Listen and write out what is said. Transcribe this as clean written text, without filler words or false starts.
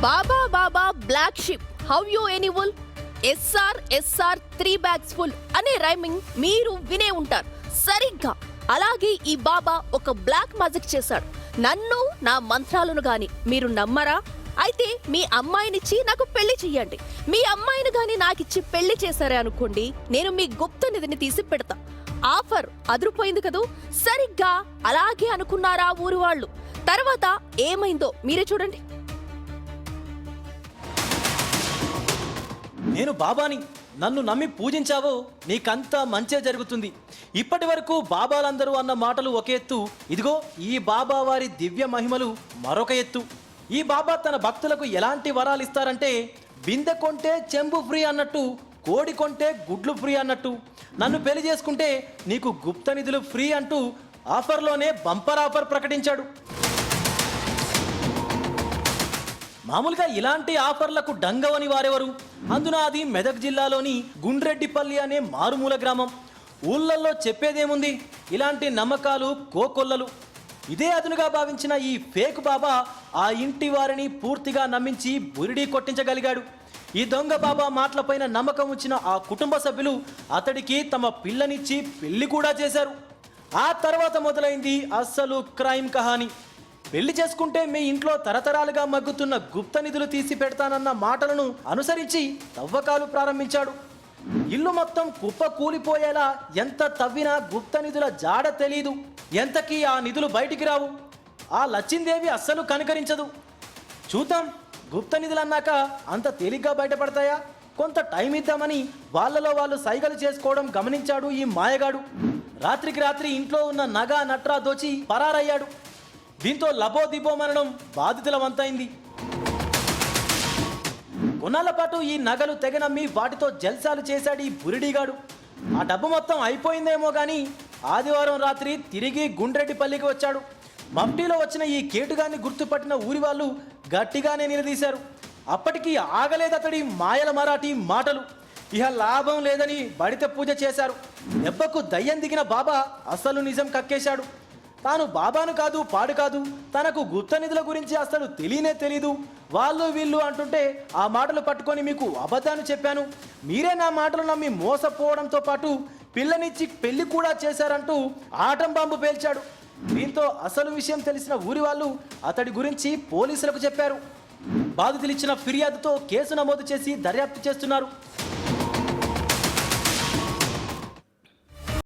Baba baa black sheep have you any wool yes sir 3 bags full అనే rhyming మీరు వినే ఉంటారు. సరిగ్గా అలాగే ఈ బాబా ఒక బ్లాక్ మ్యాజిక్ చేశాడు. నన్ను నా మంత్రాలను గాని మీరు నమ్మరా? అయితే మీ అమ్మాయినిచ్చి నాకు పెళ్లి చెయ్యండి. మీ అమ్మాయిని గాని నాకిచ్చి పెళ్లి చేశారే అనుకోండి, నేను మీ గుప్త నిధిని తీసి పెడతా. ఆఫర్ అదిరిపోయింది కదూ. సరిగ్గా అలాగే అనుకున్నారా ఊరు వాళ్ళు. తర్వాత ఏమైందో మీరే చూడండి. నేను బాబాని, నన్ను నమ్మి పూజించావో నీకంతా మంచే జరుగుతుంది. ఇప్పటి వరకు బాబాలందరూ అన్న మాటలు ఒక ఎత్తు, ఇదిగో ఈ బాబా వారి దివ్య మహిమలు మరొక ఎత్తు. ఈ బాబా తన భక్తులకు ఎలాంటి వరాలు ఇస్తారంటే, బిందె కొంటే చెంబు ఫ్రీ అన్నట్టు, కోడి కొంటే గుడ్లు ఫ్రీ అన్నట్టు, నన్ను పెళ్లి చేసుకుంటే నీకు గుప్త నిధులు ఫ్రీ అంటూ ఆఫర్లోనే బంపర్ ఆఫర్ ప్రకటించాడు. మామూలుగా ఇలాంటి ఆఫర్లకు డంగవని వారెవరు? అందున అది మెదక్ జిల్లాలోని గుండ్రెడ్డిపల్లి అనే మారుమూల గ్రామం. ఊళ్ళల్లో చెప్పేదేముంది, ఇలాంటి నమ్మకాలు కోకొల్లలు. ఇదే అదునుగా భావించిన ఈ ఫేక్ బాబా ఆ ఇంటి వారిని పూర్తిగా నమ్మించి బురిడీ కొట్టించగలిగాడు. ఈ దొంగ బాబా మాటలపైన నమ్మకం వచ్చిన ఆ కుటుంబ సభ్యులు అతడికి తమ పిల్లనిచ్చి పెళ్లి కూడా చేశారు. ఆ తర్వాత మొదలైంది అస్సలు క్రైమ్ కహాని. పెళ్లి చేసుకుంటే మీ ఇంట్లో తరతరాలుగా మగ్గుతున్న గుప్త నిధులు తీసి పెడతానన్న మాటలను అనుసరించి తవ్వకాలు ప్రారంభించాడు. ఇల్లు మొత్తం కుప్ప కూలిపోయేలా ఎంత తవ్వినా గుప్త నిధుల జాడ తెలీదు. ఎంతకీ ఆ నిధులు బయటికి రావు. ఆ లచ్చిందేవి అస్సలు కనికరించదు. చూద్దాం, గుప్త నిధులు అన్నాక అంత తేలిగ్గా బయటపడతాయా? కొంత టైం ఇద్దామని వాళ్ళలో వాళ్ళు సైగలు చేసుకోవడం గమనించాడు ఈ మాయగాడు. రాత్రికి రాత్రి ఇంట్లో ఉన్న నగ నట్రా దోచి పరారయ్యాడు. దీంతో లబోదిబోమనడం బాధితుల వంతైంది. కొన్నాళ్ల పాటు ఈ నగలు తెగనమ్మి వాటితో జల్సాలు చేశాడు ఈ బురిడిగాడు. ఆ డబ్బు మొత్తం అయిపోయిందేమో కానీ ఆదివారం రాత్రి తిరిగి గుండ్రెడ్డిపల్లికి వచ్చాడు. మఫ్టీలో వచ్చిన ఈ కేటుగాన్ని గుర్తుపట్టిన ఊరి వాళ్ళు గట్టిగానే నిలదీశారు. అప్పటికి ఆగలేదతడి మాయల మరాఠీ మాటలు. ఇహ లాభం లేదని బడిత పూజ చేశారు. దెబ్బకు దయ్యం దిగిన బాబా అసలు నిజం కక్కేశాడు. తాను బాబాను కాదు, పాడు కాదు, తనకు గుప్త నిధుల గురించి అసలు తెలియనే తెలీదు, వాళ్ళు వీళ్ళు అంటుంటే ఆ మాటలు పట్టుకొని మీకు అబద్ధాన్ని చెప్పాను, మీరే నా మాటలు నమ్మి మోసపోవడంతో పాటు పిల్లనిచ్చి పెళ్లి కూడా చేశారంటూ ఆటం బాంబు పేల్చాడు. దీంతో అసలు విషయం తెలిసిన ఊరి వాళ్ళు అతడి గురించి పోలీసులకు చెప్పారు. బాధితులు ఇచ్చిన ఫిర్యాదుతో కేసు నమోదు చేసి దర్యాప్తు చేస్తున్నారు.